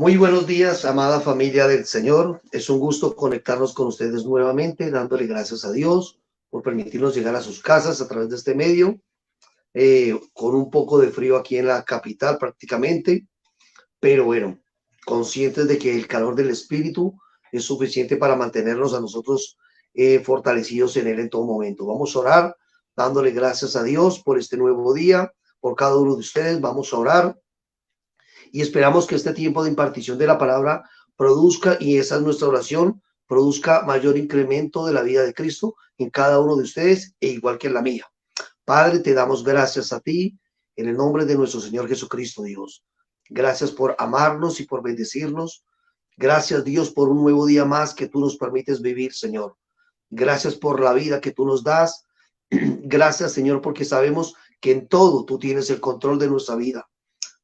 Muy buenos días, amada familia del Señor. Es un gusto conectarnos con ustedes nuevamente, dándole gracias a Dios por permitirnos llegar a sus casas a través de este medio, con un poco de frío aquí en la capital prácticamente, pero bueno, conscientes de que el calor del Espíritu es suficiente para mantenernos a nosotros fortalecidos en Él en todo momento. Vamos a orar, dándole gracias a Dios por este nuevo día, por cada uno de ustedes. Vamos a orar y esperamos que este tiempo de impartición de la palabra produzca, y esa es nuestra oración, produzca mayor incremento de la vida de Cristo en cada uno de ustedes, e igual que en la mía. Padre, te damos gracias a ti en el nombre de nuestro Señor Jesucristo, Dios. Gracias por amarnos y por bendecirnos. Gracias, Dios, por un nuevo día más que tú nos permites vivir, Señor. Gracias por la vida que tú nos das. Gracias, Señor, porque sabemos que en todo tú tienes el control de nuestra vida.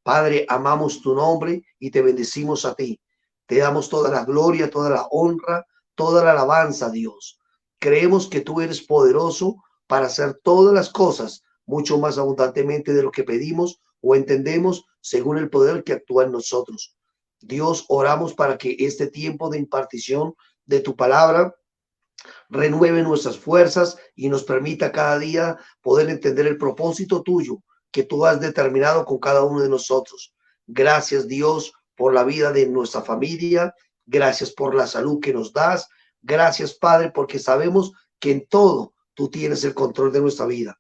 Padre, amamos tu nombre y te bendecimos a ti. Te damos toda la gloria, toda la honra, toda la alabanza, Dios. Creemos que tú eres poderoso para hacer todas las cosas mucho más abundantemente de lo que pedimos o entendemos, según el poder que actúa en nosotros. Dios, oramos para que este tiempo de impartición de tu palabra renueve nuestras fuerzas y nos permita cada día poder entender el propósito tuyo que tú has determinado con cada uno de nosotros. Gracias, Dios, por la vida de nuestra familia. Gracias por la salud que nos das. Gracias, Padre, porque sabemos que en todo tú tienes el control de nuestra vida.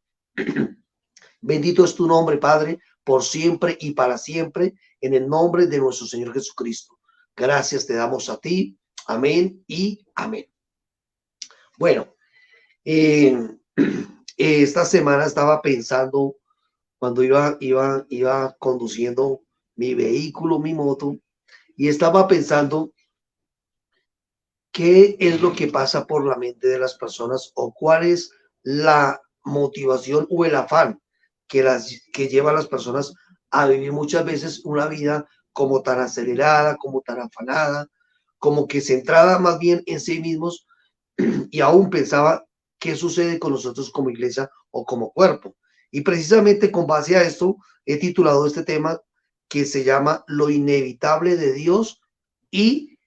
Bendito es tu nombre, Padre, por siempre y para siempre, en el nombre de nuestro Señor Jesucristo. Gracias te damos a ti. Amén y amén. Bueno, esta semana estaba pensando cuando iba conduciendo mi vehículo, mi moto, y estaba pensando qué es lo que pasa por la mente de las personas o cuál es la motivación o el afán que lleva a las personas a vivir muchas veces una vida como tan acelerada, como tan afanada, como que centrada más bien en sí mismos, y aún pensaba qué sucede con nosotros como iglesia o como cuerpo. Y precisamente con base a esto he titulado este tema, que se llama Lo inevitable de Dios y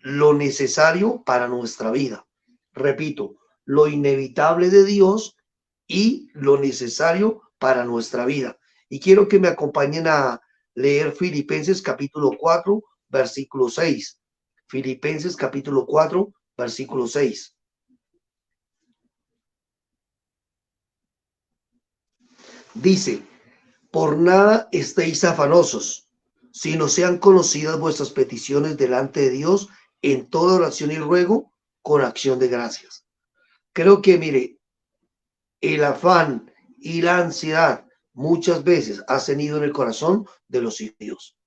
lo necesario para nuestra vida. Repito, lo inevitable de Dios y lo necesario para nuestra vida. Y quiero que me acompañen a leer Filipenses capítulo 4, versículo 6. Filipenses capítulo 4, versículo 6. Dice: por nada estéis afanosos, sino sean conocidas vuestras peticiones delante de Dios en toda oración y ruego con acción de gracias. Creo que, mire, el afán y la ansiedad muchas veces hacen nido en el corazón de los hijos de Dios.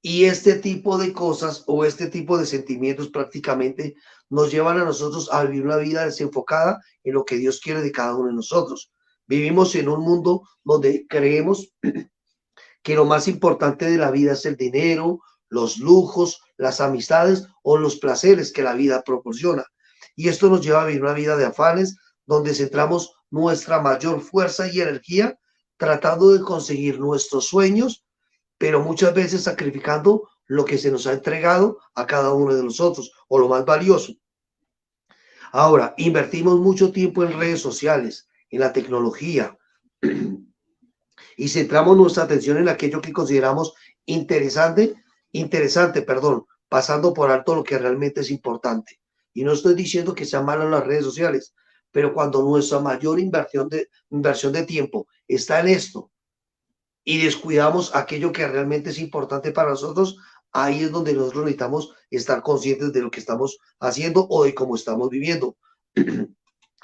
Y este tipo de cosas o este tipo de sentimientos prácticamente nos llevan a nosotros a vivir una vida desenfocada en lo que Dios quiere de cada uno de nosotros. Vivimos en un mundo donde creemos que lo más importante de la vida es el dinero, los lujos, las amistades o los placeres que la vida proporciona. Y esto nos lleva a vivir una vida de afanes donde centramos nuestra mayor fuerza y energía tratando de conseguir nuestros sueños, pero muchas veces sacrificando lo que se nos ha entregado a cada uno de nosotros o lo más valioso. Ahora, invertimos mucho tiempo en redes sociales, en la tecnología, y centramos nuestra atención en aquello que consideramos interesante, pasando por alto lo que realmente es importante. Y no estoy diciendo que sean malas las redes sociales, pero cuando nuestra mayor inversión de tiempo está en esto y descuidamos aquello que realmente es importante para nosotros, ahí es donde nosotros necesitamos estar conscientes de lo que estamos haciendo o de cómo estamos viviendo.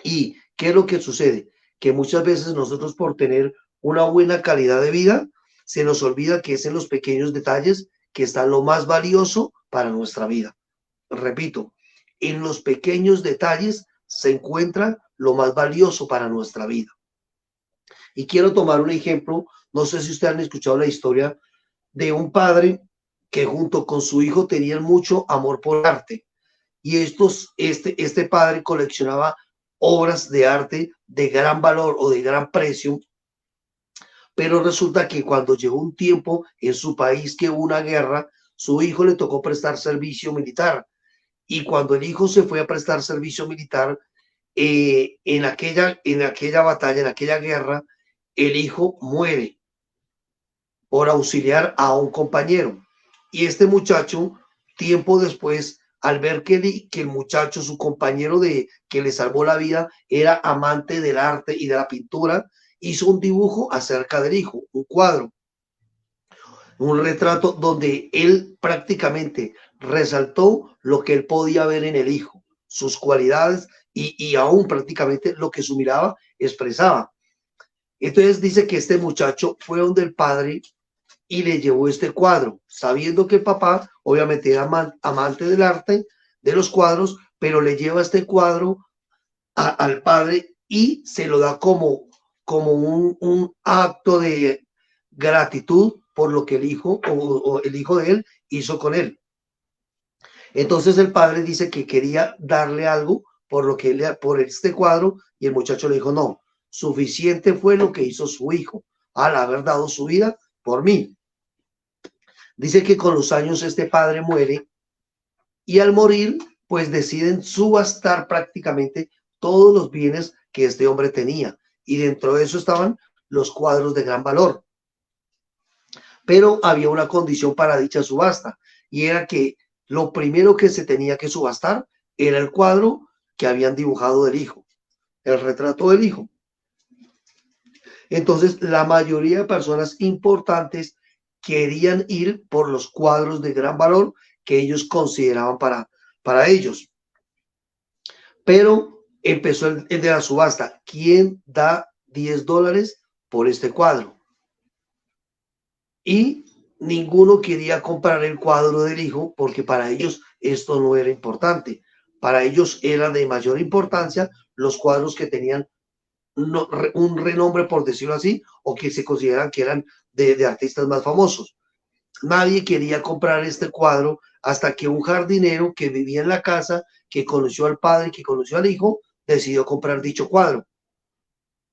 ¿Y qué es lo que sucede? Que muchas veces nosotros, por tener una buena calidad de vida, se nos olvida que es en los pequeños detalles que está lo más valioso para nuestra vida. Repito, en los pequeños detalles se encuentra lo más valioso para nuestra vida. Y quiero tomar un ejemplo. No sé si ustedes han escuchado la historia de un padre que junto con su hijo tenían mucho amor por arte. Y este padre coleccionaba obras de arte de gran valor o de gran precio, pero resulta que cuando llegó un tiempo en su país que hubo una guerra, su hijo le tocó prestar servicio militar. Y cuando el hijo se fue a prestar servicio militar, en aquella batalla, en aquella guerra, el hijo muere por auxiliar a un compañero. Y este muchacho, tiempo después, al ver que el muchacho, su compañero que le salvó la vida, era amante del arte y de la pintura, hizo un dibujo acerca del hijo, un cuadro, un retrato donde él prácticamente resaltó lo que él podía ver en el hijo, sus cualidades y aún prácticamente lo que su mirada expresaba. Entonces dice que este muchacho fue donde el padre y le llevó este cuadro, sabiendo que el papá obviamente era amante del arte, de los cuadros, pero le lleva este cuadro al padre y se lo da como un acto de gratitud por lo que el hijo o el hijo de él hizo con él. Entonces el padre dice que quería darle algo por lo que por este cuadro, y el muchacho le dijo, no, suficiente fue lo que hizo su hijo al haber dado su vida por mí. Dice que con los años este padre muere y al morir, pues deciden subastar prácticamente todos los bienes que este hombre tenía. Y dentro de eso estaban los cuadros de gran valor. Pero había una condición para dicha subasta, y era que lo primero que se tenía que subastar era el cuadro que habían dibujado del hijo, el retrato del hijo. Entonces, la mayoría de personas importantes querían ir por los cuadros de gran valor que ellos consideraban para ellos. Pero empezó el de la subasta. ¿Quién da $10 por este cuadro? Y ninguno quería comprar el cuadro del hijo porque para ellos esto no era importante. Para ellos era de mayor importancia los cuadros que tenían un renombre, por decirlo así, o que se consideran que eran de artistas más famosos. Nadie quería comprar este cuadro hasta que un jardinero que vivía en la casa, que conoció al padre, que conoció al hijo, decidió comprar dicho cuadro.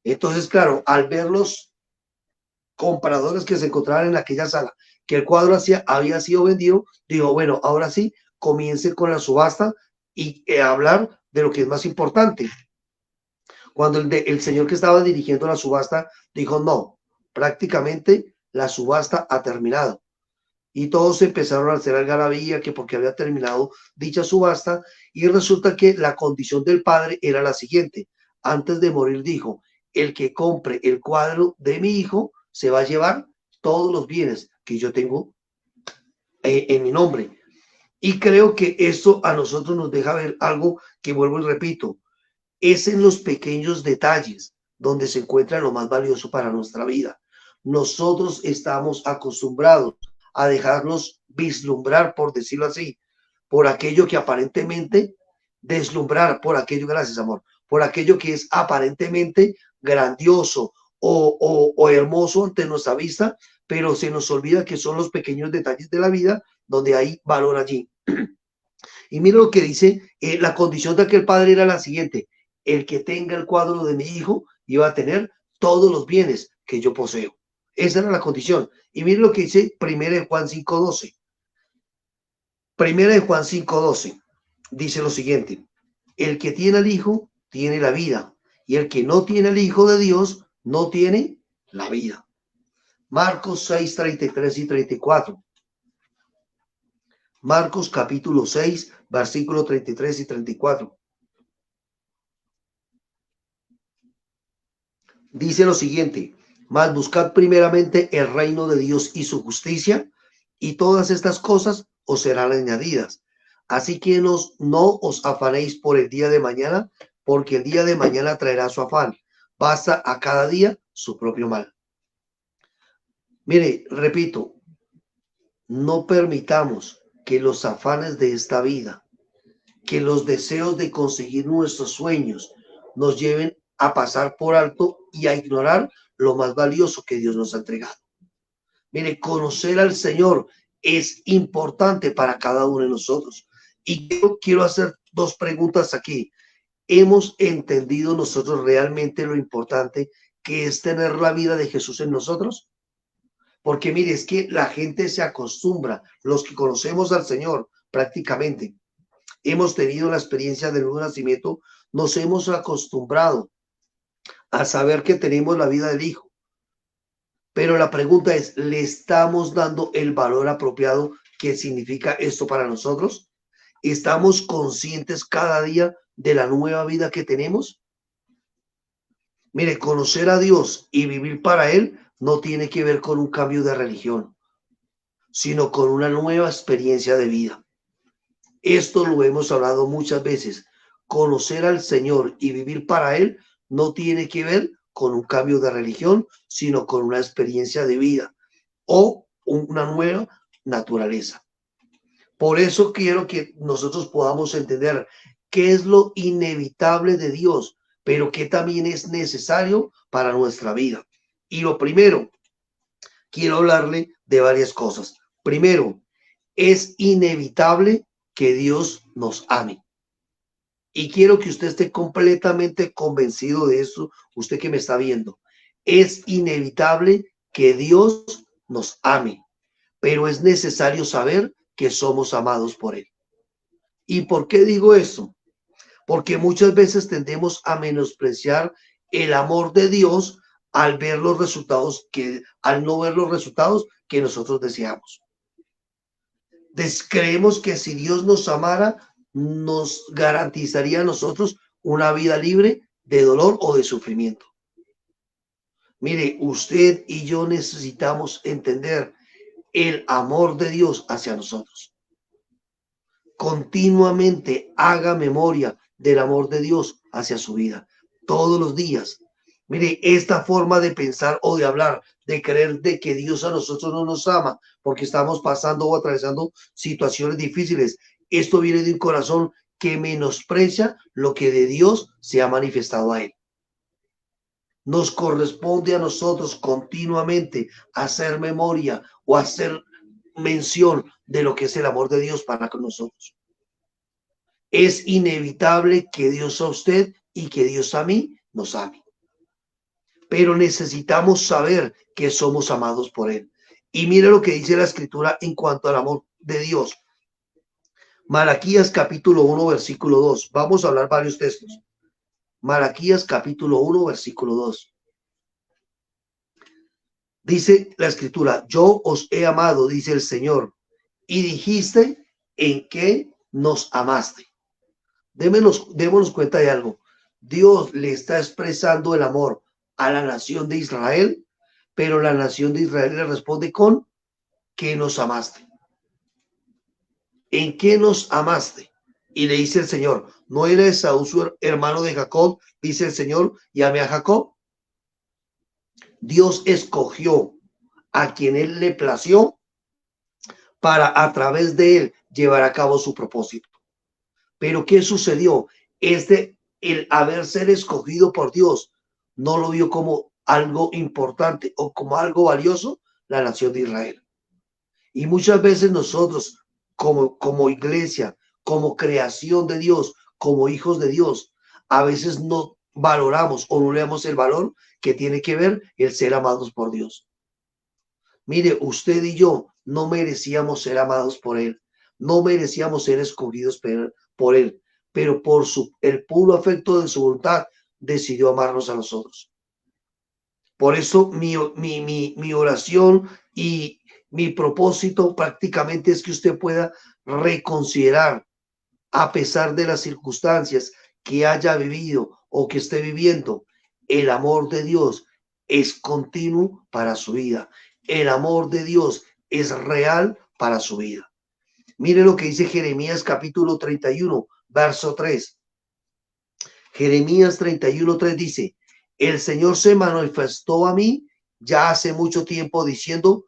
Entonces, claro, al ver los compradores que se encontraban en aquella sala, que el cuadro había sido vendido, dijo, bueno, ahora sí, comience con la subasta y hablar de lo que es más importante. Cuando el señor que estaba dirigiendo la subasta dijo, no, prácticamente la subasta ha terminado. Y todos empezaron a hacer algarabía que porque había terminado dicha subasta, y resulta que la condición del padre era la siguiente. Antes de morir dijo, el que compre el cuadro de mi hijo se va a llevar todos los bienes que yo tengo en mi nombre. Y creo que esto a nosotros nos deja ver algo que vuelvo y repito, es en los pequeños detalles donde se encuentra lo más valioso para nuestra vida. Nosotros estamos acostumbrados a dejarnos vislumbrar, por decirlo así, por aquello que aparentemente, deslumbrar por aquello, gracias amor, por aquello que es aparentemente grandioso o hermoso ante nuestra vista, pero se nos olvida que son los pequeños detalles de la vida donde hay valor allí. Y mira lo que dice, la condición de aquel padre era la siguiente, el que tenga el cuadro de mi hijo iba a tener todos los bienes que yo poseo. Esa era la condición. Y mire lo que dice 1 Juan 5:12. 1 Juan 5:12 dice lo siguiente, el que tiene al hijo tiene la vida, y el que no tiene al hijo de Dios no tiene la vida. Marcos 6:33 y 34. Marcos capítulo 6, versículo 33 y 34. Dice lo siguiente, mas buscad primeramente el reino de Dios y su justicia, y todas estas cosas os serán añadidas. Así que no os afanéis por el día de mañana, porque el día de mañana traerá su afán. Basta a cada día su propio mal. Mire, repito, no permitamos que los afanes de esta vida, que los deseos de conseguir nuestros sueños nos lleven a pasar por alto y a ignorar lo más valioso que Dios nos ha entregado. Mire, conocer al Señor es importante para cada uno de nosotros. Y yo quiero hacer dos preguntas aquí. ¿Hemos entendido nosotros realmente lo importante que es tener la vida de Jesús en nosotros? Porque mire, es que la gente se acostumbra, los que conocemos al Señor prácticamente, hemos tenido la experiencia del nuevo nacimiento, nos hemos acostumbrado a saber que tenemos la vida del Hijo. Pero la pregunta es, ¿le estamos dando el valor apropiado que significa esto para nosotros? ¿Estamos conscientes cada día de la nueva vida que tenemos? Mire, conocer a Dios y vivir para Él no tiene que ver con un cambio de religión, sino con una nueva experiencia de vida. Esto lo hemos hablado muchas veces. Conocer al Señor y vivir para Él no tiene que ver con un cambio de religión, sino con una experiencia de vida o una nueva naturaleza. Por eso quiero que nosotros podamos entender qué es lo inevitable de Dios, pero qué también es necesario para nuestra vida. Y lo primero, quiero hablarle de varias cosas. Primero, es inevitable que Dios nos ame. Y quiero que usted esté completamente convencido de eso, usted que me está viendo. Es inevitable que Dios nos ame, pero es necesario saber que somos amados por Él. ¿Y por qué digo eso? Porque muchas veces tendemos a menospreciar el amor de Dios al ver los resultados al no ver los resultados que nosotros deseamos. Creemos que si Dios nos amara, nos garantizaría a nosotros una vida libre de dolor o de sufrimiento. Mire, usted y yo necesitamos entender el amor de Dios hacia nosotros. Continuamente haga memoria del amor de Dios hacia su vida, todos los días. Mire, esta forma de pensar o de hablar, de creer de que Dios a nosotros no nos ama porque estamos pasando o atravesando situaciones difíciles, esto viene de un corazón que menosprecia lo que de Dios se ha manifestado a Él. Nos corresponde a nosotros continuamente hacer memoria o hacer mención de lo que es el amor de Dios para con nosotros. Es inevitable que Dios a usted y que Dios a mí nos ame. Pero necesitamos saber que somos amados por Él. Y mire lo que dice la Escritura en cuanto al amor de Dios. Malaquías capítulo 1, versículo 2. Vamos a hablar varios textos. Malaquías capítulo 1, versículo 2. Dice la Escritura, yo os he amado, dice el Señor, y dijiste en qué nos amaste. Démonos cuenta de algo. Dios le está expresando el amor a la nación de Israel, pero la nación de Israel le responde con ¿qué nos amaste? ¿En qué nos amaste? Y le dice el Señor, ¿no era Esaú su hermano de Jacob? Dice el Señor, y amé a Jacob. Dios escogió a quien Él le plació para a través de Él llevar a cabo su propósito. Pero ¿qué sucedió? El haber ser escogido por Dios no lo vio como algo importante o como algo valioso la nación de Israel. Y muchas veces nosotros como iglesia, como creación de Dios, como hijos de Dios, a veces no valoramos o no le damos el valor que tiene que ver el ser amados por Dios. Mire, usted y yo no merecíamos ser amados por Él, no merecíamos ser escogidos por Él, pero por el puro afecto de su voluntad decidió amarnos a nosotros. Por eso mi oración y mi propósito prácticamente es que usted pueda reconsiderar, a pesar de las circunstancias que haya vivido o que esté viviendo, el amor de Dios es continuo para su vida. El amor de Dios es real para su vida. Mire lo que dice Jeremías capítulo 31, verso 3. Jeremías 31, 3 dice, el Señor se manifestó a mí ya hace mucho tiempo diciendo,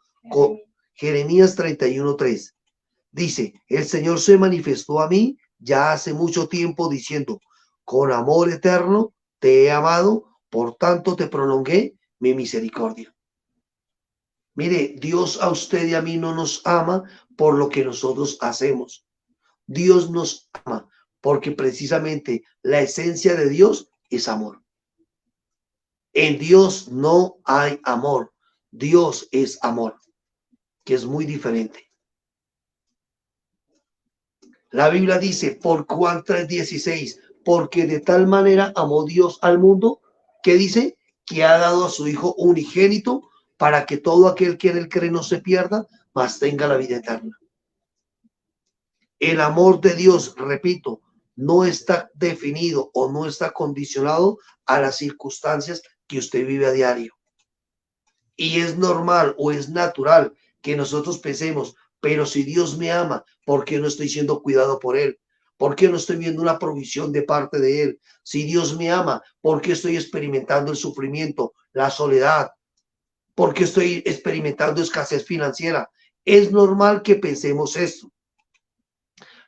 Jeremías 31, 3. Dice, el Señor se manifestó a mí ya hace mucho tiempo diciendo, con amor eterno te he amado, por tanto te prolongué mi misericordia. Mire, Dios a usted y a mí no nos ama por lo que nosotros hacemos. Dios nos ama porque precisamente la esencia de Dios es amor. En Dios no hay amor. Dios es amor. que es muy diferente. La Biblia dice, por Juan 3:16, porque de tal manera amó Dios al mundo, que dice que ha dado a su Hijo unigénito para que todo aquel que en él cree no se pierda, mas tenga la vida eterna. El amor de Dios, repito, no está definido o no está condicionado a las circunstancias que usted vive a diario. Y es normal o es natural que nosotros pensemos, pero si Dios me ama, ¿por qué no estoy siendo cuidado por Él? ¿Por qué no estoy viendo una provisión de parte de Él? Si Dios me ama, ¿por qué estoy experimentando el sufrimiento, la soledad? ¿Por qué estoy experimentando escasez financiera? Es normal que pensemos esto,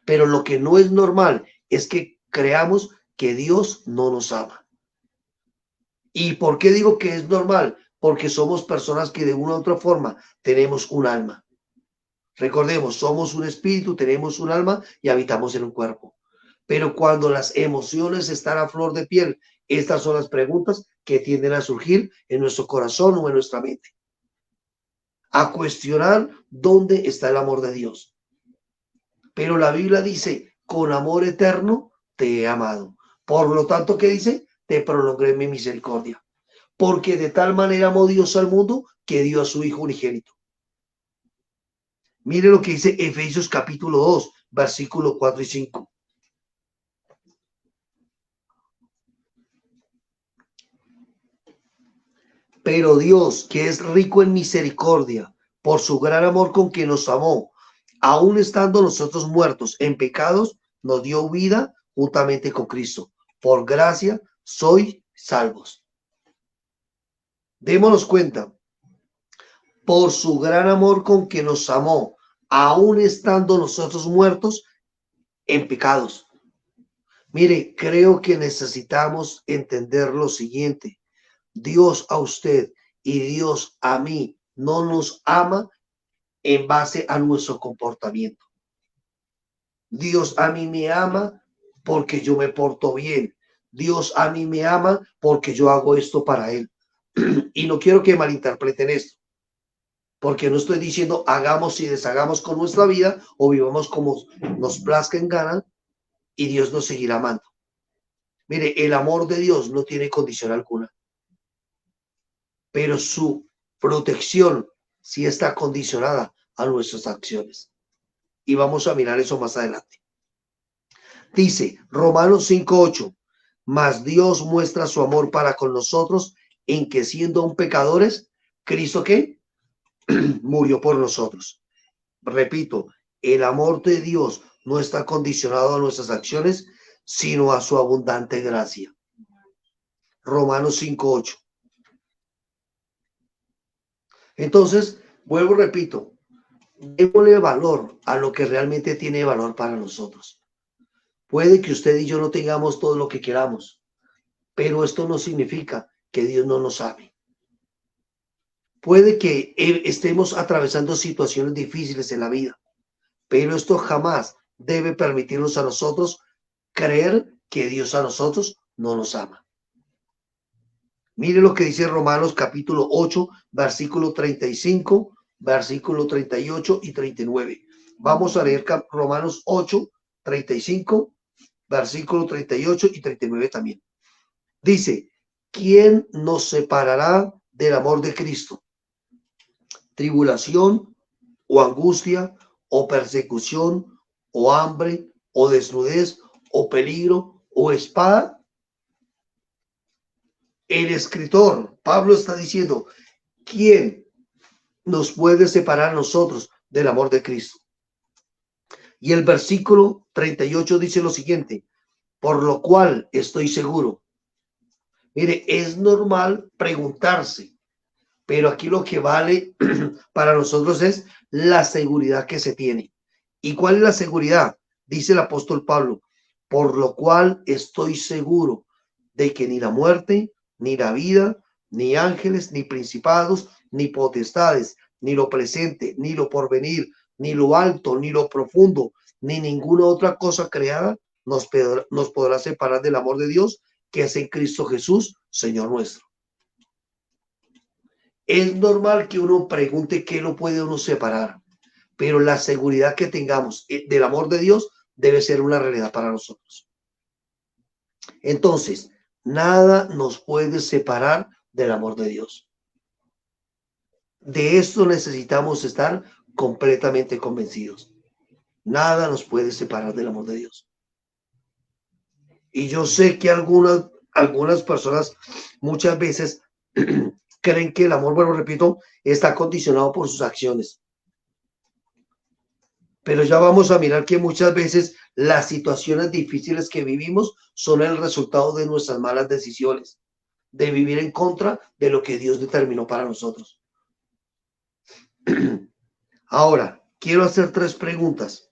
pero lo que no es normal es que creamos que Dios no nos ama. ¿Y por qué digo que es normal? Porque somos personas que de una u otra forma tenemos un alma. Recordemos, somos un espíritu, tenemos un alma y habitamos en un cuerpo. Pero cuando las emociones están a flor de piel, estas son las preguntas que tienden a surgir en nuestro corazón o en nuestra mente. A cuestionar dónde está el amor de Dios. Pero la Biblia dice, con amor eterno te he amado. Por lo tanto, ¿qué dice? Te prolongué mi misericordia. Porque de tal manera amó Dios al mundo que dio a su Hijo unigénito. Mire lo que dice Efesios capítulo 2, versículos 4 y 5. Pero Dios, que es rico en misericordia, por su gran amor con que nos amó, aun estando nosotros muertos en pecados, nos dio vida juntamente con Cristo. Por gracia sois salvos. Démonos cuenta, por su gran amor con que nos amó, aun estando nosotros muertos en pecados. Mire, creo que necesitamos entender lo siguiente. Dios a usted y Dios a mí no nos ama en base a nuestro comportamiento. Dios a mí me ama porque yo me porto bien. Dios a mí me ama porque yo hago esto para Él. Y no quiero que malinterpreten esto, porque no estoy diciendo hagamos y deshagamos con nuestra vida o vivamos como nos plazca en gana y Dios nos seguirá amando. Mire, el amor de Dios no tiene condición alguna, pero su protección sí está condicionada a nuestras acciones. Y vamos a mirar eso más adelante. Dice Romanos 5:8, mas Dios muestra su amor para con nosotros en que siendo aún pecadores, Cristo ¿qué? Murió por nosotros. Repito, el amor de Dios no está condicionado a nuestras acciones, sino a su abundante gracia. Romanos 5:8. Entonces, vuelvo, repito, démosle valor a lo que realmente tiene valor para nosotros. Puede que usted y yo no tengamos todo lo que queramos, pero esto no significa que Dios no nos ame. Puede que estemos atravesando situaciones difíciles en la vida, pero esto jamás debe permitirnos a nosotros creer que Dios a nosotros no nos ama. Mire lo que dice Romanos capítulo 8, versículo 35, versículo 38 y 39. Vamos a leer Romanos 8, 35, versículo 38 y 39 también. Dice, ¿quién nos separará del amor de Cristo? ¿Tribulación o angustia o persecución o hambre o desnudez o peligro o espada? El escritor Pablo está diciendo, ¿quién nos puede separar a nosotros del amor de Cristo? Y el versículo 38 dice lo siguiente, por lo cual estoy seguro. Mire, es normal preguntarse, pero aquí lo que vale para nosotros es la seguridad que se tiene. ¿Y cuál es la seguridad? Dice el apóstol Pablo, por lo cual estoy seguro de que ni la muerte, ni la vida, ni ángeles, ni principados, ni potestades, ni lo presente, ni lo porvenir, ni lo alto, ni lo profundo, ni ninguna otra cosa creada nos podrá separar del amor de Dios que es en Cristo Jesús, Señor nuestro. Es normal que uno pregunte qué lo puede uno separar, pero la seguridad que tengamos del amor de Dios debe ser una realidad para nosotros. Entonces, nada nos puede separar del amor de Dios. De esto necesitamos estar completamente convencidos. Nada nos puede separar del amor de Dios. Y yo sé que algunas personas muchas veces creen que el amor, bueno, repito, está condicionado por sus acciones. Pero ya vamos a mirar que muchas veces las situaciones difíciles que vivimos son el resultado de nuestras malas decisiones, de vivir en contra de lo que Dios determinó para nosotros. Ahora, quiero hacer 3 preguntas.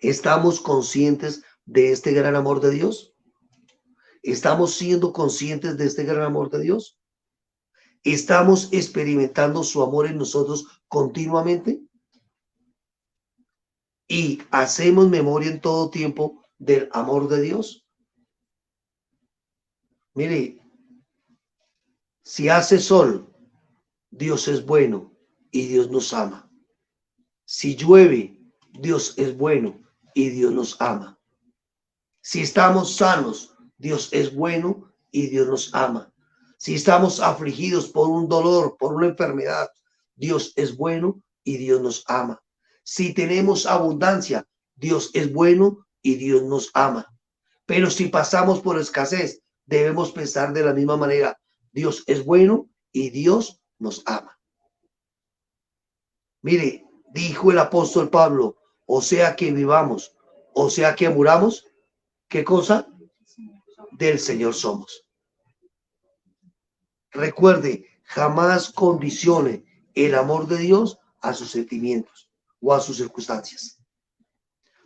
¿Estamos conscientes de este gran amor de Dios? ¿Estamos siendo conscientes de este gran amor de Dios? ¿Estamos experimentando su amor en nosotros continuamente? ¿Y hacemos memoria en todo tiempo del amor de Dios? Mire, si hace sol, Dios es bueno y Dios nos ama. Si llueve, Dios es bueno y Dios nos ama. Si estamos sanos, Dios es bueno y Dios nos ama. Si estamos afligidos por un dolor, por una enfermedad, Dios es bueno y Dios nos ama. Si tenemos abundancia, Dios es bueno y Dios nos ama. Pero si pasamos por escasez, debemos pensar de la misma manera. Dios es bueno y Dios nos ama. Mire, dijo el apóstol Pablo, o sea que vivamos, o sea que muramos, ¿qué cosa? Del Señor somos. Recuerde, jamás condicione el amor de Dios a sus sentimientos o a sus circunstancias.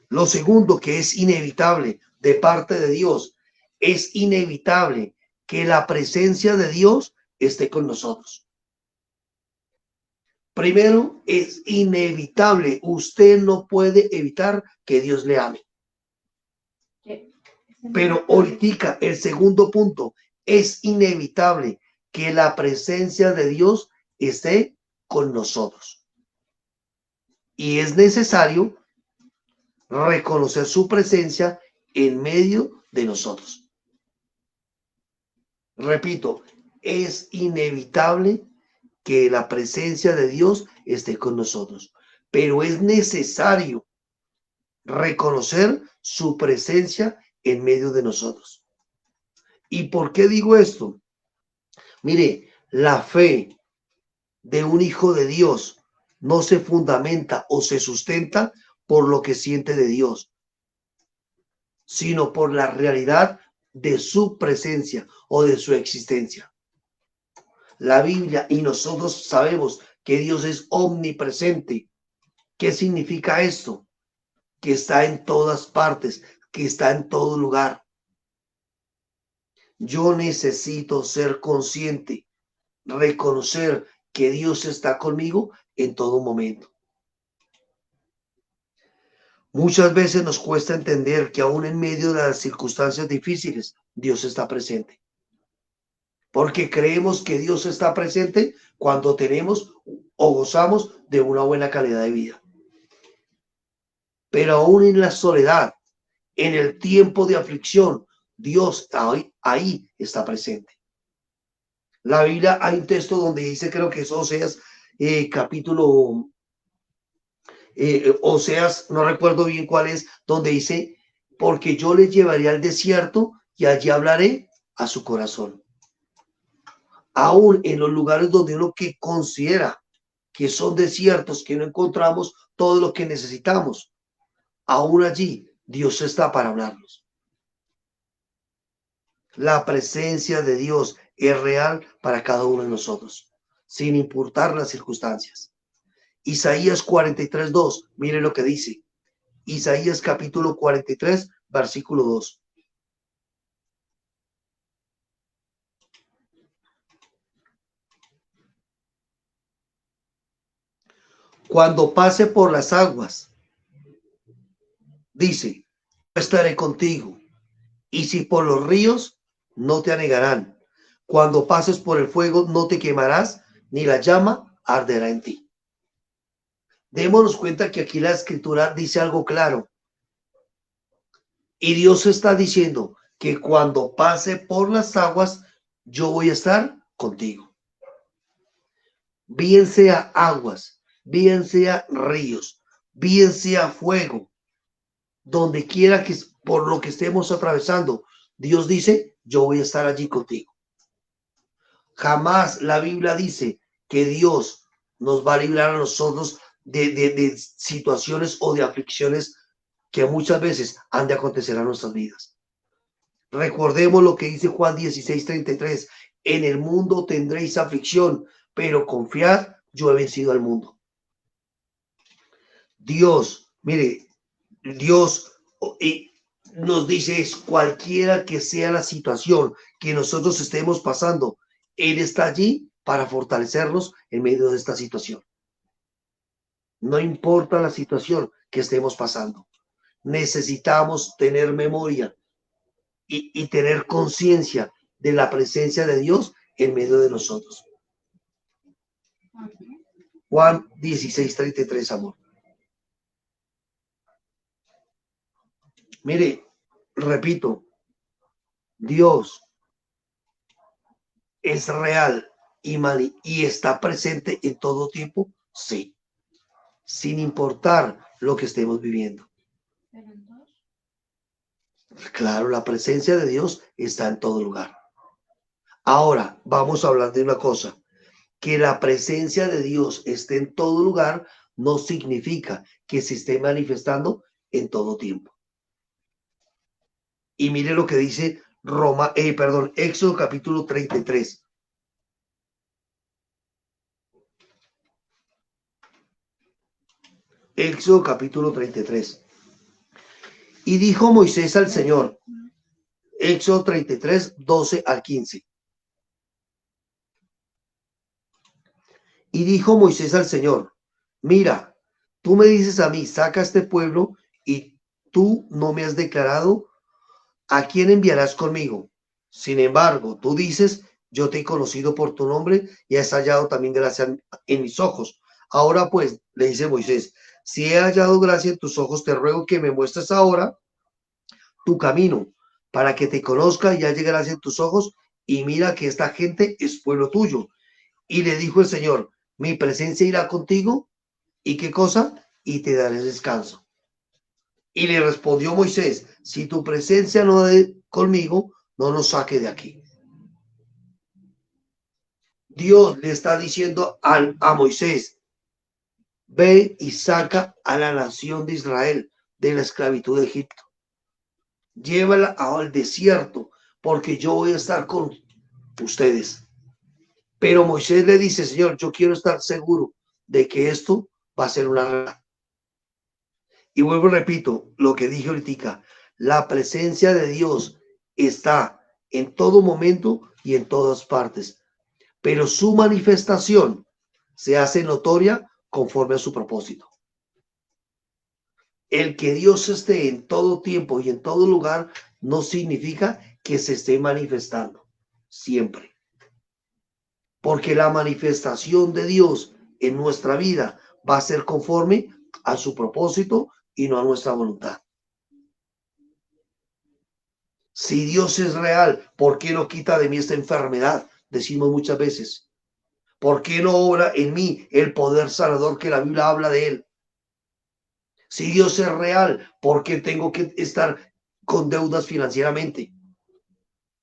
Lo segundo que es inevitable de parte de Dios, es inevitable que la presencia de Dios esté con nosotros. Primero, es inevitable, usted no puede evitar que Dios le ame. Pero ahorita, el segundo punto, es inevitable que la presencia de Dios esté con nosotros. Y es necesario reconocer su presencia en medio de nosotros. Repito, es inevitable que la presencia de Dios esté con nosotros, pero es necesario reconocer su presencia en medio de nosotros. ¿Y por qué digo esto? Mire, la fe de un hijo de Dios no se fundamenta o se sustenta por lo que siente de Dios, sino por la realidad de su presencia o de su existencia. La Biblia y nosotros sabemos que Dios es omnipresente. ¿Qué significa esto? Que está en todas partes, que está en todo lugar. Yo necesito ser consciente, reconocer que Dios está conmigo en todo momento. Muchas veces nos cuesta entender que aún en medio de las circunstancias difíciles, Dios está presente. Porque creemos que Dios está presente cuando tenemos o gozamos de una buena calidad de vida. Pero aún en la soledad, en el tiempo de aflicción, Dios ahí está presente. La Biblia hay un texto donde dice, creo que es Oseas, capítulo, Oseas, no recuerdo bien cuál es, donde dice, porque yo les llevaré al desierto y allí hablaré a su corazón. Aún en los lugares donde uno que considera que son desiertos, que no encontramos todo lo que necesitamos, aún allí Dios está para hablarnos. La presencia de Dios es real para cada uno de nosotros, sin importar las circunstancias. Isaías 43:2, mire lo que dice. Isaías capítulo 43, versículo 2. Cuando pase por las aguas, dice, estaré contigo. Y si por los ríos, no te anegarán. Cuando pases por el fuego no te quemarás, ni la llama arderá en ti. Démonos cuenta que aquí la escritura dice algo claro. Y Dios está diciendo que cuando pase por las aguas, yo voy a estar contigo. Bien sea aguas, bien sea ríos, bien sea fuego, donde quiera que por lo que estemos atravesando, Dios dice, yo voy a estar allí contigo. Jamás la Biblia dice que Dios nos va a librar a nosotros de situaciones o de aflicciones que muchas veces han de acontecer a nuestras vidas. Recordemos lo que dice Juan 16:33. En el mundo tendréis aflicción, pero confiad, yo he vencido al mundo. Dios, mire, Dios nos dice es cualquiera que sea la situación que nosotros estemos pasando, Él está allí para fortalecernos en medio de esta situación. No importa la situación que estemos pasando, necesitamos tener memoria y tener conciencia de la presencia de Dios en medio de nosotros. Juan 16:33, amor. Mire, repito, Dios es real y está presente en todo tiempo, sí, sin importar lo que estemos viviendo. Claro, la presencia de Dios está en todo lugar. Ahora, vamos a hablar de una cosa, que la presencia de Dios esté en todo lugar no significa que se esté manifestando en todo tiempo. Y mire lo que dice Éxodo capítulo 33. Éxodo capítulo 33. Y dijo Moisés al Señor, Éxodo 33, 12 al 15. Y dijo Moisés al Señor, mira, tú me dices a mí, saca a este pueblo y tú no me has declarado a quién enviarás conmigo. Sin embargo, tú dices, yo te he conocido por tu nombre y has hallado también gracia en mis ojos. Ahora pues, le dice Moisés, si he hallado gracia en tus ojos, te ruego que me muestres ahora tu camino, para que te conozca y halle gracia en tus ojos, y mira que esta gente es pueblo tuyo. Y le dijo el Señor, mi presencia irá contigo, ¿y qué cosa? Y te daré descanso. Y le respondió Moisés, si tu presencia no es conmigo, no nos saque de aquí. Dios le está diciendo a Moisés, ve y saca a la nación de Israel de la esclavitud de Egipto. Llévala al desierto, porque yo voy a estar con ustedes. Pero Moisés le dice, Señor, yo quiero estar seguro de que esto va a ser una realidad. Y vuelvo y repito lo que dije ahorita, la presencia de Dios está en todo momento y en todas partes, pero su manifestación se hace notoria conforme a su propósito. El que Dios esté en todo tiempo y en todo lugar no significa que se esté manifestando siempre. Porque la manifestación de Dios en nuestra vida va a ser conforme a su propósito y no a nuestra voluntad. Si Dios es real, ¿por qué no quita de mí esta enfermedad? Decimos muchas veces. ¿Por qué no obra en mí el poder sanador que la Biblia habla de él? Si Dios es real, ¿por qué tengo que estar con deudas financieramente?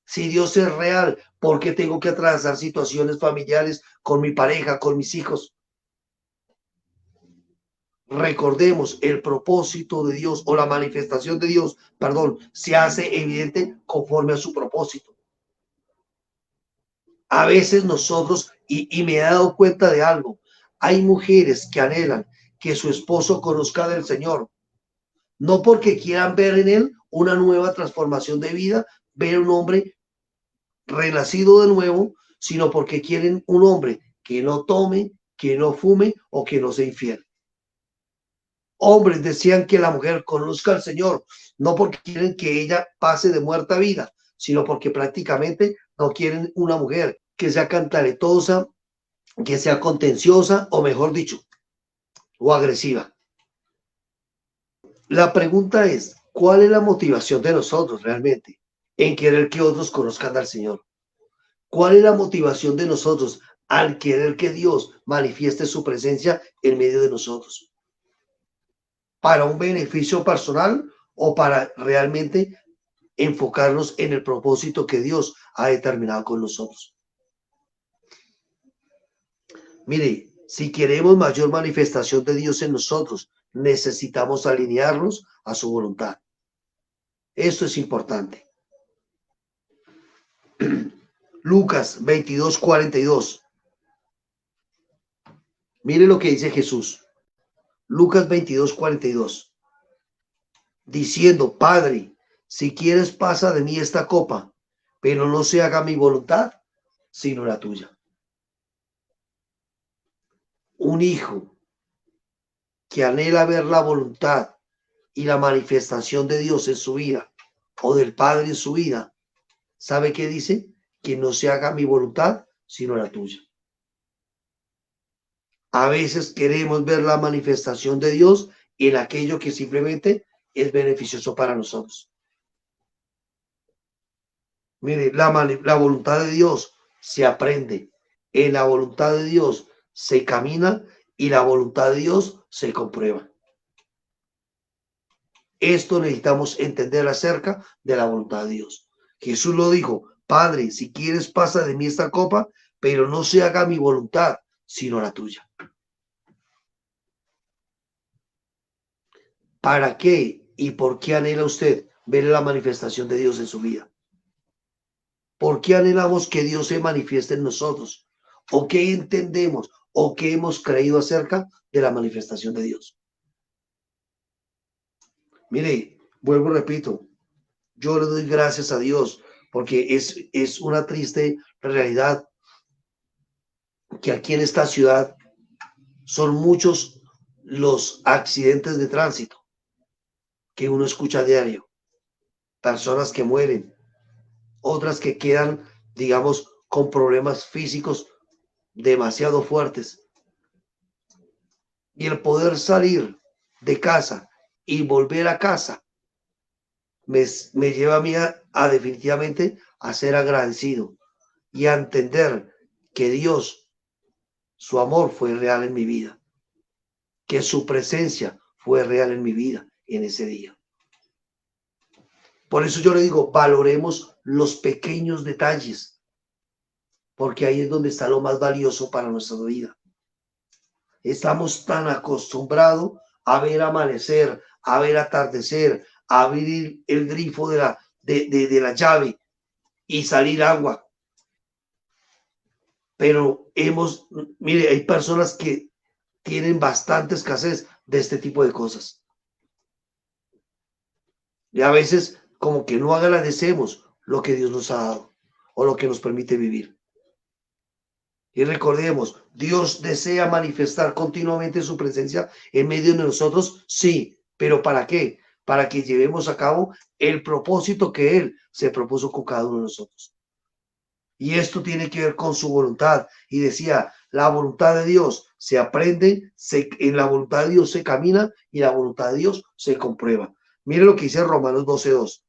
Si Dios es real, ¿por qué tengo que atravesar situaciones familiares con mi pareja, con mis hijos? Recordemos, el propósito de Dios o la manifestación de Dios, perdón, se hace evidente conforme a su propósito. A veces nosotros, y me he dado cuenta de algo, hay mujeres que anhelan que su esposo conozca del Señor, no porque quieran ver en él una nueva transformación de vida, ver un hombre renacido de nuevo, sino porque quieren un hombre que no tome, que no fume o que no sea infiel. Hombres decían que la mujer conozca al Señor, no porque quieren que ella pase de muerta a vida, sino porque prácticamente no quieren una mujer que sea cantaretosa, que sea contenciosa o mejor dicho, o agresiva. La pregunta es, ¿cuál es la motivación de nosotros realmente en querer que otros conozcan al Señor? ¿Cuál es la motivación de nosotros al querer que Dios manifieste su presencia en medio de nosotros? ¿Para un beneficio personal o para realmente enfocarnos en el propósito que Dios ha determinado con nosotros? Mire, si queremos mayor manifestación de Dios en nosotros, necesitamos alinearnos a su voluntad. Esto es importante. Lucas 22:42. Mire lo que dice Jesús. Lucas 22:42. Diciendo, Padre, si quieres pasa de mí esta copa, pero no se haga mi voluntad, sino la tuya. Un hijo que anhela ver la voluntad y la manifestación de Dios en su vida o del Padre en su vida, ¿sabe qué dice? Que no se haga mi voluntad, sino la tuya. A veces queremos ver la manifestación de Dios en aquello que simplemente es beneficioso para nosotros. Mire, la voluntad de Dios se aprende, en la voluntad de Dios se camina y la voluntad de Dios se comprueba. Esto necesitamos entender acerca de la voluntad de Dios. Jesús lo dijo, Padre, si quieres pasa de mí esta copa, pero no se haga mi voluntad, sino la tuya. ¿Para qué y por qué anhela usted ver la manifestación de Dios en su vida? ¿Por qué anhelamos que Dios se manifieste en nosotros? ¿O qué entendemos o qué hemos creído acerca de la manifestación de Dios? Mire, vuelvo y repito, yo le doy gracias a Dios porque es una triste realidad que aquí en esta ciudad son muchos los accidentes de tránsito que uno escucha a diario. Personas que mueren, otras que quedan, digamos, con problemas físicos demasiado fuertes. Y el poder salir de casa y volver a casa me lleva a mí a definitivamente a ser agradecido y a entender que Dios, su amor fue real en mi vida, que su presencia fue real en mi vida en ese día. Por eso yo le digo, valoremos los pequeños detalles, porque ahí es donde está lo más valioso para nuestra vida. Estamos tan acostumbrados a ver amanecer, a ver atardecer, a abrir el grifo de la llave y salir agua. Pero mire, hay personas que tienen bastante escasez de este tipo de cosas. Y a veces como que no agradecemos lo que Dios nos ha dado o lo que nos permite vivir. Y recordemos, Dios desea manifestar continuamente su presencia en medio de nosotros, sí, pero ¿para qué? Para que llevemos a cabo el propósito que Él se propuso con cada uno de nosotros. Y esto tiene que ver con su voluntad. Y decía, la voluntad de Dios se aprende, en la voluntad de Dios se camina y la voluntad de Dios se comprueba. Mire lo que dice Romanos 12:2.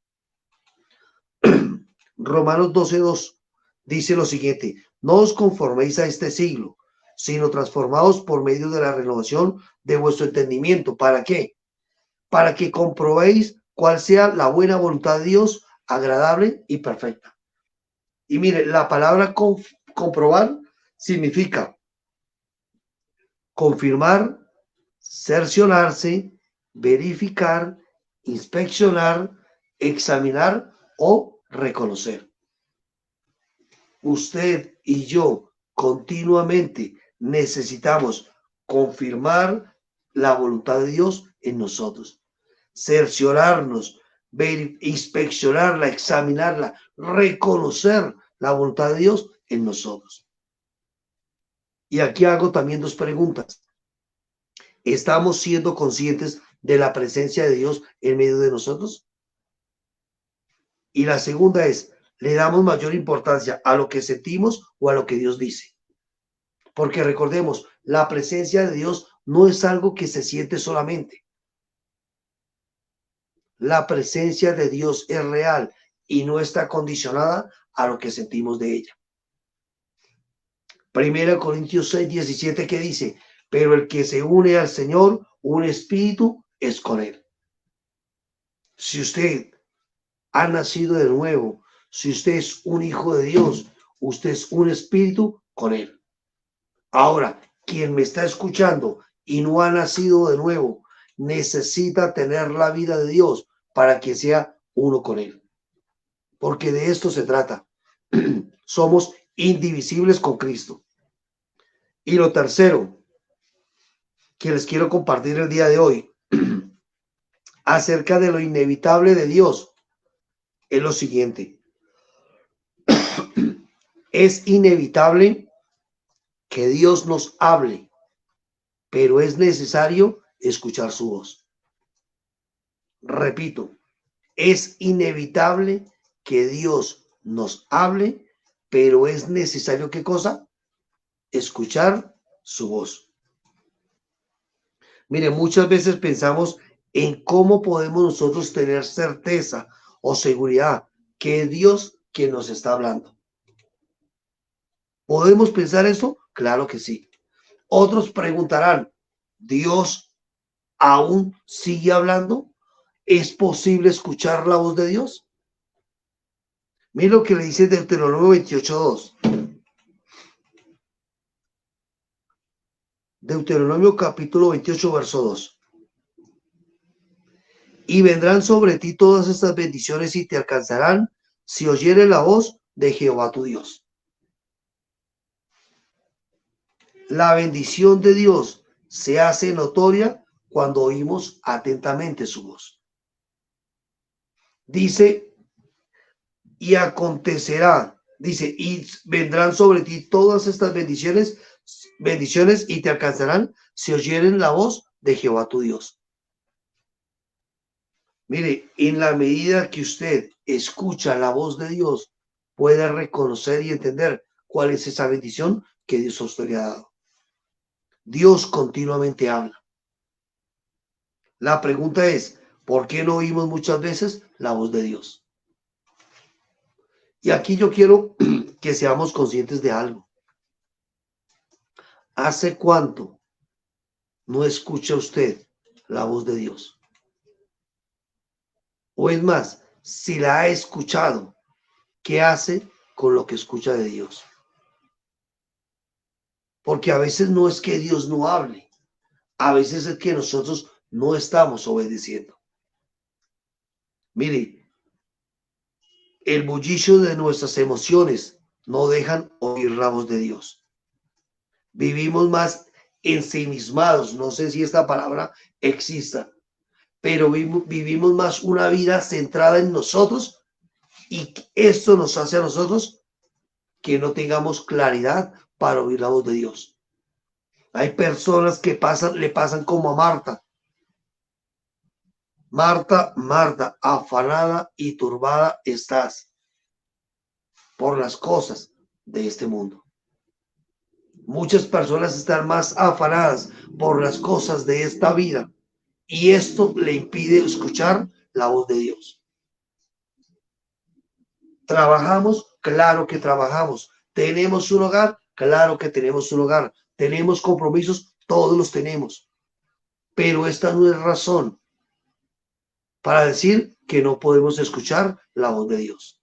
Romanos 12:2 dice lo siguiente, no os conforméis a este siglo, sino transformaos por medio de la renovación de vuestro entendimiento. ¿Para qué? Para que comprobéis cuál sea la buena voluntad de Dios, agradable y perfecta. Y mire, la palabra comprobar significa confirmar, cerciorarse, verificar, inspeccionar, examinar o reconocer. Usted y yo continuamente necesitamos confirmar la voluntad de Dios en nosotros, cerciorarnos, inspeccionarla, examinarla, reconocer la voluntad de Dios en nosotros. Y aquí hago también dos preguntas. ¿Estamos siendo conscientes de la presencia de Dios en medio de nosotros? Y la segunda es, le damos mayor importancia a lo que sentimos o a lo que Dios dice. Porque recordemos, la presencia de Dios no es algo que se siente solamente. La presencia de Dios es real y no está condicionada a lo que sentimos de ella. 1 Corintios 6:17 que dice, pero el que se une al Señor, un espíritu es con él. Si usted ha nacido de nuevo, si usted es un hijo de Dios, usted es un espíritu con él. Ahora, quien me está escuchando y no ha nacido de nuevo, necesita tener la vida de Dios para que sea uno con él. Porque de esto se trata. Somos indivisibles con Cristo. Y lo tercero que les quiero compartir el día de hoy acerca de lo inevitable de Dios es lo siguiente. Es inevitable que Dios nos hable, pero es necesario escuchar su voz. Repito, es inevitable que Dios nos hable, pero es necesario, ¿qué cosa? Escuchar su voz. Mire, muchas veces pensamos en cómo podemos nosotros tener certeza o seguridad que es Dios quien nos está hablando. ¿Podemos pensar eso? Claro que sí. Otros preguntarán, ¿Dios aún sigue hablando? ¿Es posible escuchar la voz de Dios? Mira lo que le dice Deuteronomio 28:2. Deuteronomio capítulo 28, verso 2. Y vendrán sobre ti todas estas bendiciones y te alcanzarán si oyeres la voz de Jehová tu Dios. La bendición de Dios se hace notoria cuando oímos atentamente su voz. Dice, y acontecerá, dice, y vendrán sobre ti todas estas bendiciones y te alcanzarán si oyeren la voz de Jehová tu Dios. Mire, en la medida que usted escucha la voz de Dios, puede reconocer y entender cuál es esa bendición que Dios a usted le ha dado. Dios continuamente habla. La pregunta es, ¿por qué no oímos muchas veces la voz de Dios? Y aquí yo quiero que seamos conscientes de algo. ¿Hace cuánto no escucha usted la voz de Dios? O es más, si la ha escuchado, ¿qué hace con lo que escucha de Dios? Porque a veces no es que Dios no hable, a veces es que nosotros no estamos obedeciendo. Mire, el bullicio de nuestras emociones no dejan oír la voz de Dios. Vivimos más ensimismados, no sé si esta palabra exista, pero vivimos más una vida centrada en nosotros y esto nos hace a nosotros que no tengamos claridad para oír la voz de Dios. Hay personas que le pasan como a Marta. Marta, Marta, afanada y turbada estás por las cosas de este mundo. Muchas personas están más afanadas por las cosas de esta vida y esto le impide escuchar la voz de Dios. ¿Trabajamos? Claro que trabajamos. ¿Tenemos un hogar? Claro que tenemos un hogar. ¿Tenemos compromisos? Todos los tenemos. Pero esta no es razón para decir que no podemos escuchar la voz de Dios.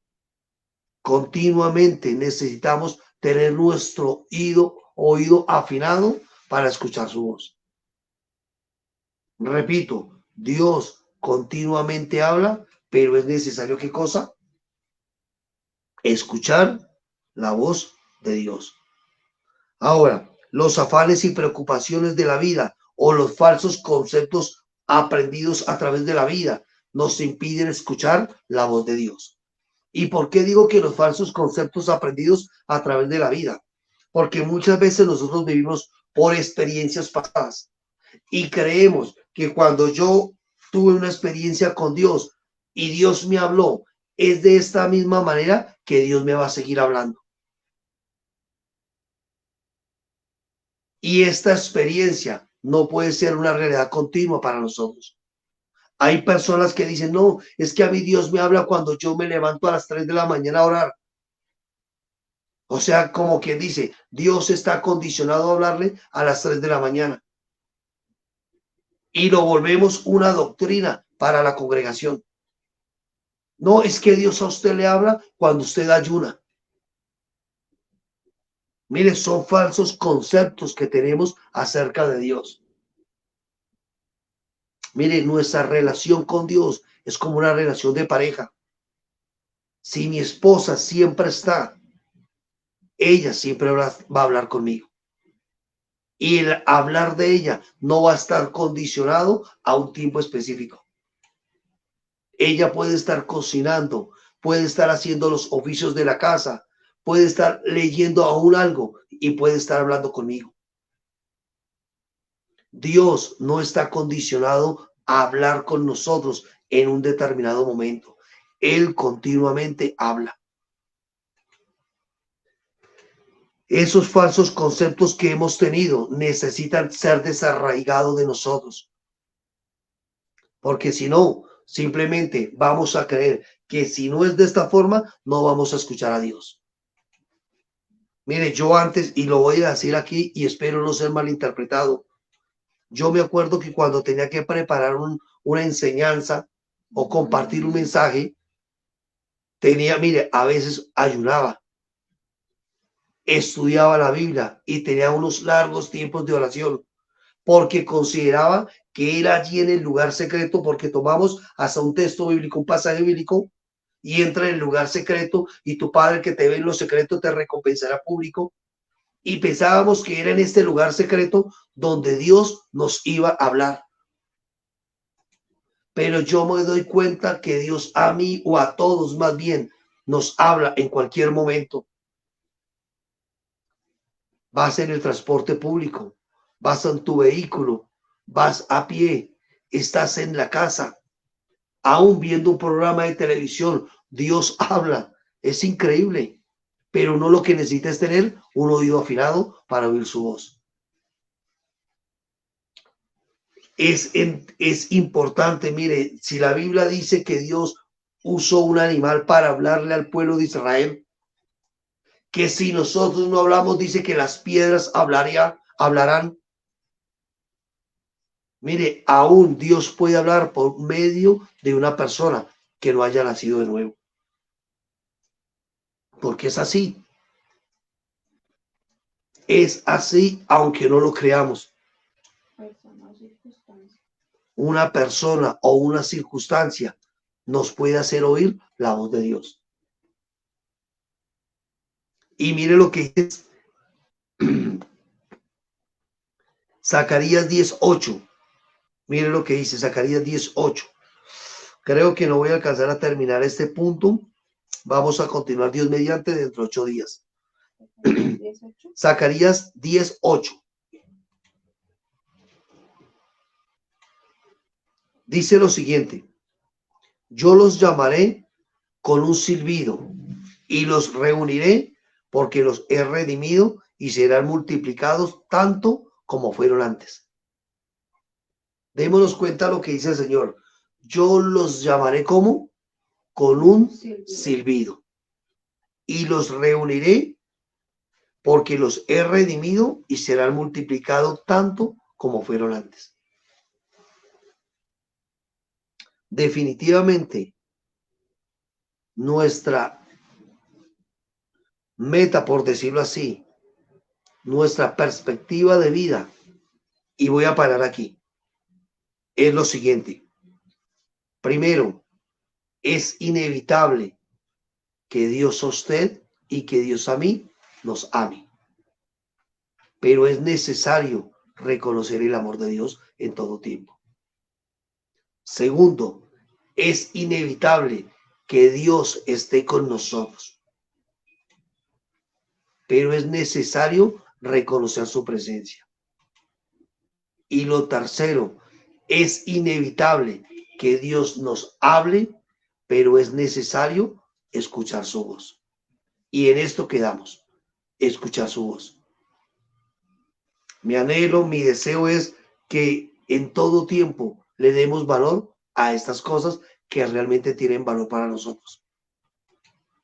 Continuamente necesitamos tener nuestro oído afinado para escuchar su voz. Repito, Dios continuamente habla, pero es necesario, ¿qué cosa? Escuchar la voz de Dios. Ahora, los afanes y preocupaciones de la vida o los falsos conceptos aprendidos a través de la vida nos impiden escuchar la voz de Dios. ¿Y por qué digo que los falsos conceptos aprendidos a través de la vida? Porque muchas veces nosotros vivimos por experiencias pasadas y creemos que cuando yo tuve una experiencia con Dios y Dios me habló es de esta misma manera que Dios me va a seguir hablando. Y esta experiencia no puede ser una realidad continua para nosotros. Hay personas que dicen, no, es que a mí Dios me habla cuando yo me levanto a las 3 de la mañana a orar. O sea, como quien dice, Dios está condicionado a hablarle a las 3 de la mañana. Y lo volvemos una doctrina para la congregación. No, es que Dios a usted le habla cuando usted ayuna. Mire, son falsos conceptos que tenemos acerca de Dios. Mire, nuestra relación con Dios es como una relación de pareja. Si mi esposa siempre está, ella siempre va a hablar conmigo. Y el hablar de ella no va a estar condicionado a un tiempo específico. Ella puede estar cocinando, puede estar haciendo los oficios de la casa, puede estar leyendo aún algo y puede estar hablando conmigo. Dios no está condicionado a hablar con nosotros en un determinado momento. Él continuamente habla. Esos falsos conceptos que hemos tenido necesitan ser desarraigados de nosotros. Porque si no, simplemente vamos a creer que si no es de esta forma, no vamos a escuchar a Dios. Mire, yo antes, y lo voy a decir aquí y espero no ser malinterpretado, yo me acuerdo que cuando tenía que preparar una enseñanza o compartir un mensaje, mire, a veces ayunaba, estudiaba la Biblia y tenía unos largos tiempos de oración, porque consideraba que era allí en el lugar secreto, porque tomamos hasta un texto bíblico, un pasaje bíblico, y entra en el lugar secreto y tu Padre que te ve en lo secreto te recompensará público. Y pensábamos que era en este lugar secreto donde Dios nos iba a hablar. Pero yo me doy cuenta que Dios a mí o a todos más bien nos habla en cualquier momento. Vas en el transporte público, vas en tu vehículo, vas a pie, estás en la casa, aún viendo un programa de televisión, Dios habla. Es increíble, pero no, lo que necesita es tener un oído afinado para oír su voz. Es importante, mire, si la Biblia dice que Dios usó un animal para hablarle al pueblo de Israel, que si nosotros no hablamos, dice que las piedras hablarán. Mire, aún Dios puede hablar por medio de una persona que no haya nacido de nuevo. Porque es así. Es así, aunque no lo creamos. Una persona o una circunstancia nos puede hacer oír la voz de Dios. Y mire lo que dice Zacarías 10:8. Mire lo que dice Zacarías 10:8. Creo que no voy a alcanzar a terminar este punto. Vamos a continuar, Dios mediante, dentro de 8 días. Zacarías 10:8. Dice lo siguiente: yo los llamaré con un silbido y los reuniré, porque los he redimido y serán multiplicados tanto como fueron antes. Démonos cuenta lo que dice el Señor. Yo los llamaré como con un silbido y los reuniré, porque los he redimido y serán multiplicados tanto como fueron antes. Definitivamente, nuestra meta, por decirlo así, nuestra perspectiva de vida, y voy a parar aquí, es lo siguiente. Primero, es inevitable que Dios a usted y que Dios a mí nos ame. Pero es necesario reconocer el amor de Dios en todo tiempo. Segundo, es inevitable que Dios esté con nosotros. Pero es necesario reconocer su presencia. Y lo tercero, es inevitable que Dios nos hable pero es necesario escuchar su voz. Y en esto quedamos, escuchar su voz. Mi anhelo, mi deseo es que en todo tiempo le demos valor a estas cosas que realmente tienen valor para nosotros.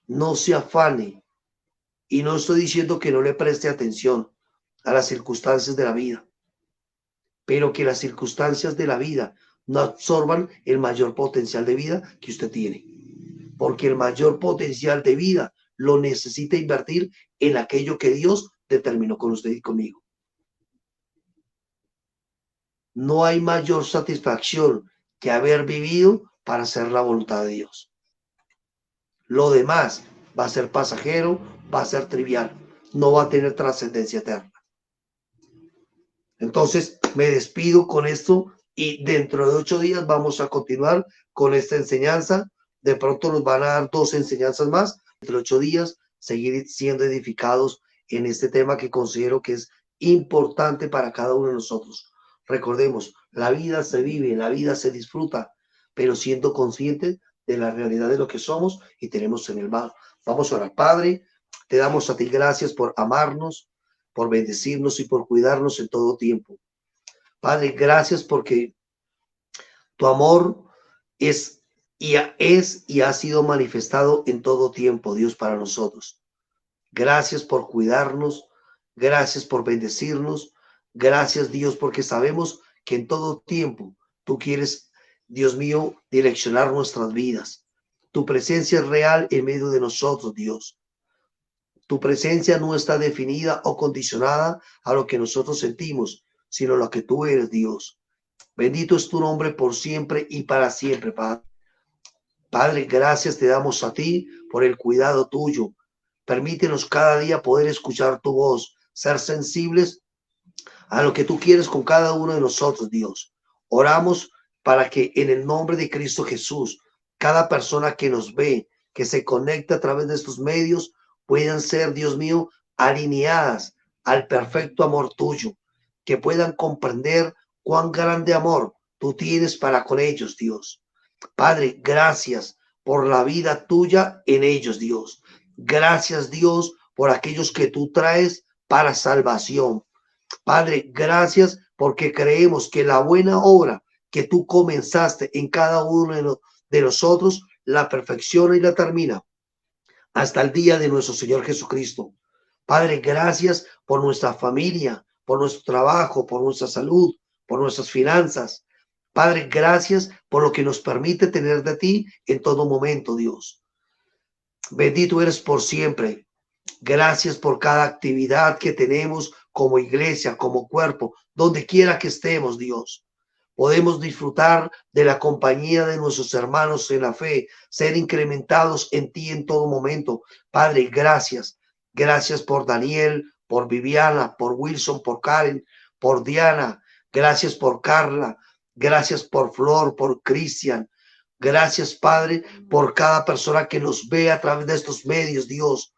No se afane, y no estoy diciendo que no le preste atención a las circunstancias de la vida, pero que las circunstancias de la vida no absorban el mayor potencial de vida que usted tiene, porque el mayor potencial de vida lo necesita invertir en aquello que Dios determinó con usted y conmigo. No hay mayor satisfacción que haber vivido para hacer la voluntad de Dios. Lo demás va a ser pasajero, va a ser trivial, no va a tener trascendencia eterna. Entonces me despido con esto y dentro de 8 días vamos a continuar con esta enseñanza. De pronto nos van a dar 2 enseñanzas más. Dentro de 8 días seguir siendo edificados en este tema que considero que es importante para cada uno de nosotros. Recordemos, la vida se vive, la vida se disfruta, pero siendo conscientes de la realidad de lo que somos y tenemos en el mal. Vamos a orar. Padre, te damos a ti gracias por amarnos, por bendecirnos y por cuidarnos en todo tiempo. Padre, gracias porque tu amor es y ha sido manifestado en todo tiempo, Dios, para nosotros. Gracias por cuidarnos, gracias por bendecirnos, gracias, Dios, porque sabemos que en todo tiempo tú quieres, Dios mío, direccionar nuestras vidas. Tu presencia es real en medio de nosotros, Dios. Tu presencia no está definida o condicionada a lo que nosotros sentimos, sino a lo que tú eres, Dios. Bendito es tu nombre por siempre y para siempre, Padre. Padre, gracias te damos a ti por el cuidado tuyo. Permítenos cada día poder escuchar tu voz, ser sensibles a lo que tú quieres con cada uno de nosotros, Dios. Oramos para que en el nombre de Cristo Jesús, cada persona que nos ve, que se conecta a través de estos medios, puedan ser, Dios mío, alineadas al perfecto amor tuyo, que puedan comprender cuán grande amor tú tienes para con ellos, Dios. Padre, gracias por la vida tuya en ellos, Dios. Gracias, Dios, por aquellos que tú traes para salvación. Padre, gracias porque creemos que la buena obra que tú comenzaste en cada uno de nosotros, la perfecciona y la termina hasta el día de nuestro Señor Jesucristo. Padre, gracias por nuestra familia, por nuestro trabajo, por nuestra salud, por nuestras finanzas. Padre, gracias por lo que nos permite tener de ti en todo momento, Dios. Bendito eres por siempre. Gracias por cada actividad que tenemos como iglesia, como cuerpo, donde quiera que estemos, Dios. Podemos disfrutar de la compañía de nuestros hermanos en la fe, ser incrementados en ti en todo momento. Padre, gracias. Gracias por Daniel, por Viviana, por Wilson, por Karen, por Diana. Gracias por Carla. Gracias por Flor, por Cristian. Gracias, Padre, por cada persona que nos ve a través de estos medios, Dios.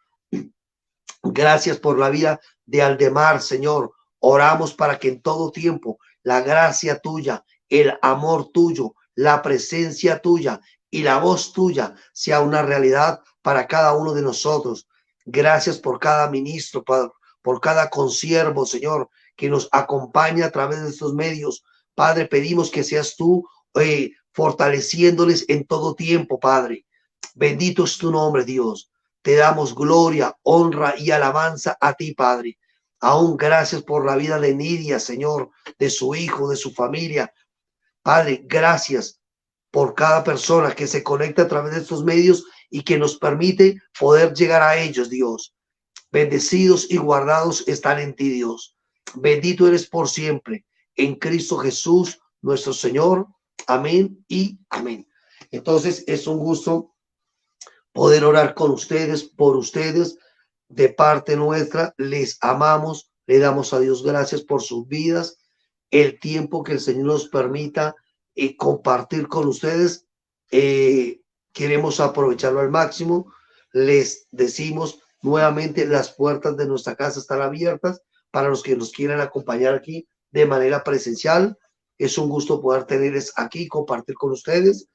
Gracias por la vida de Aldemar, Señor. Oramos para que en todo tiempo la gracia tuya, el amor tuyo, la presencia tuya y la voz tuya sea una realidad para cada uno de nosotros. Gracias por cada ministro, por cada consiervo, Señor, que nos acompaña a través de estos medios. Padre, pedimos que seas tú fortaleciéndoles en todo tiempo, Padre. Bendito es tu nombre, Dios. Te damos gloria, honra y alabanza a ti, Padre. Aún gracias por la vida de Nidia, Señor, de su hijo, de su familia. Padre, gracias por cada persona que se conecta a través de estos medios y que nos permite poder llegar a ellos, Dios. Bendecidos y guardados están en ti, Dios. Bendito eres por siempre. En Cristo Jesús, nuestro Señor. Amén y amén. Entonces, es un gusto poder orar con ustedes, por ustedes, de parte nuestra. Les amamos, le damos a Dios gracias por sus vidas, el tiempo que el Señor nos permita compartir con ustedes. Queremos aprovecharlo al máximo. Les decimos nuevamente, las puertas de nuestra casa están abiertas para los que nos quieran acompañar aquí de manera presencial. Es un gusto poder tenerles aquí, compartir con ustedes.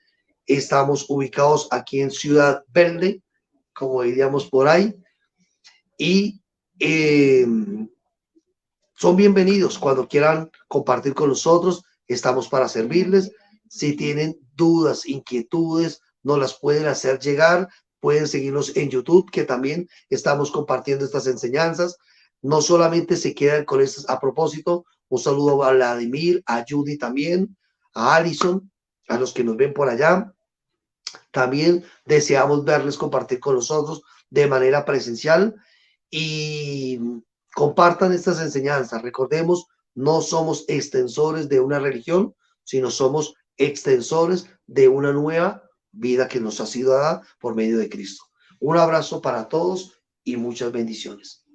Estamos ubicados aquí en Ciudad Verde, como diríamos por ahí, y son bienvenidos cuando quieran compartir con nosotros. Estamos para servirles. Si tienen dudas, inquietudes, nos las pueden hacer llegar. Pueden seguirnos en YouTube, que también estamos compartiendo estas enseñanzas. No solamente se quedan con estas. A propósito, un saludo a Vladimir, a Judy también, a Alison, a los que nos ven por allá. También deseamos verles compartir con nosotros de manera presencial y compartan estas enseñanzas. Recordemos, no somos extensores de una religión, sino somos extensores de una nueva vida que nos ha sido dada por medio de Cristo. Un abrazo para todos y muchas bendiciones.